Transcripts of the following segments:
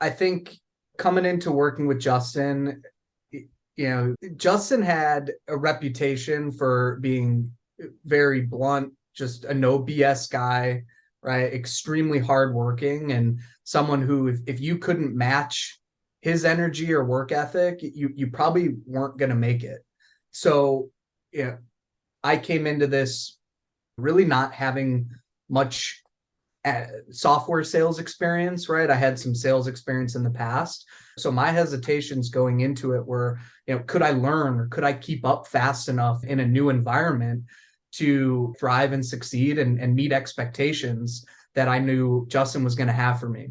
I think coming into working with Justin, Justin had a reputation for being very blunt, just a no BS guy, right? Extremely hardworking and someone who, if you couldn't match his energy or work ethic, you probably weren't going to make it. So, yeah, I came into this really not having much software sales experience, right? I had some sales experience in the past. So my hesitations going into it were, could I learn or could I keep up fast enough in a new environment to thrive and succeed and meet expectations that I knew Justin was going to have for me?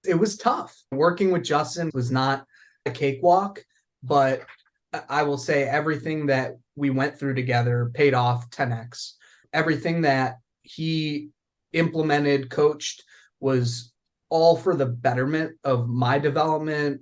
It was tough. Working with Justin was not a cakewalk, but I will say everything that we went through together paid off 10x. Everything that he implemented, coached, was all for the betterment of my development,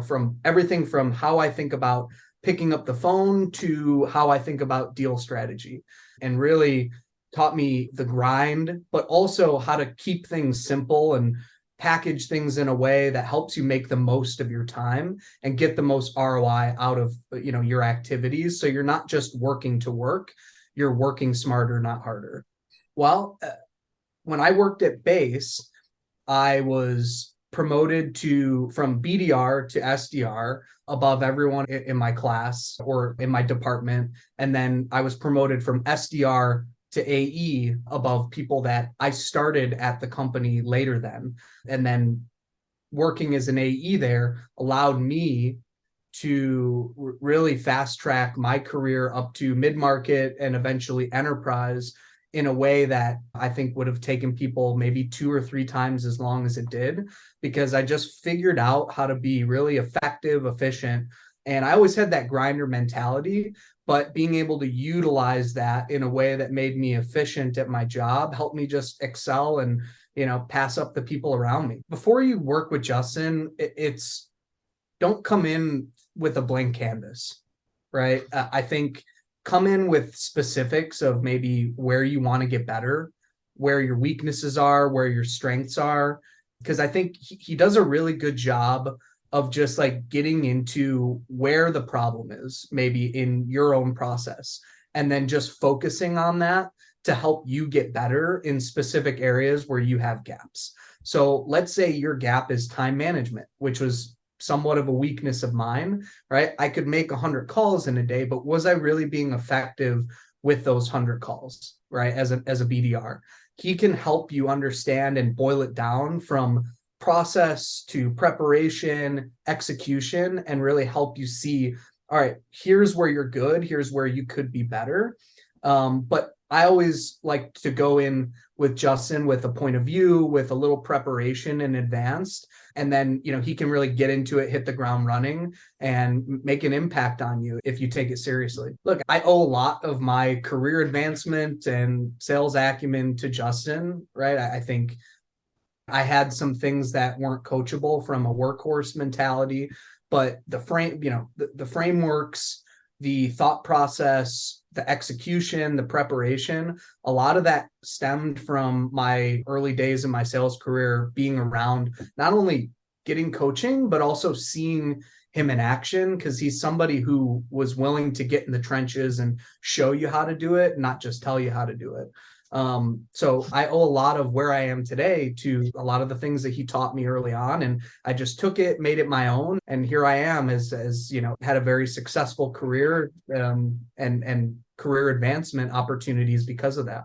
from everything from how I think about picking up the phone to how I think about deal strategy, and really taught me the grind, but also how to keep things simple and package things in a way that helps you make the most of your time and get the most ROI out of your activities. So you're not just working to work, you're working smarter, not harder. Well, when I worked at Base, I was promoted from BDR to SDR above everyone in my class or in my department. And then I was promoted from SDR to AE above people that I started at the company later than. And then working as an AE there allowed me to really fast track my career up to mid-market and eventually enterprise in a way that I think would have taken people maybe 2 or 3 times as long as it did, because I just figured out how to be really effective, efficient. And I always had that grinder mentality, but being able to utilize that in a way that made me efficient at my job helped me just excel and, pass up the people around me. Before you work with Justin, it's don't come in with a blank canvas, right? I think come in with specifics of maybe where you want to get better, where your weaknesses are, where your strengths are, because I think he does a really good job of just like getting into where the problem is, maybe in your own process, and then just focusing on that to help you get better in specific areas where you have gaps. So let's say your gap is time management, which was somewhat of a weakness of mine, right? I could make 100 calls in a day, but was I really being effective with those 100 calls, right? As a BDR, he can help you understand and boil it down from process to preparation, execution, and really help you see, all right, here's where you're good, here's where you could be better. But I always like to go in with Justin with a point of view, with a little preparation in advance. And then, he can really get into it, hit the ground running, and make an impact on you if you take it seriously. Look, I owe a lot of my career advancement and sales acumen to Justin, right? I think I had some things that weren't coachable from a workhorse mentality, but the frameworks, the thought process, the execution, the preparation, a lot of that stemmed from my early days in my sales career, being around not only getting coaching, but also seeing him in action, because he's somebody who was willing to get in the trenches and show you how to do it, not just tell you how to do it. So I owe a lot of where I am today to a lot of the things that he taught me early on, and I just took it, made it my own, and here I am as had a very successful career, and career advancement opportunities because of that.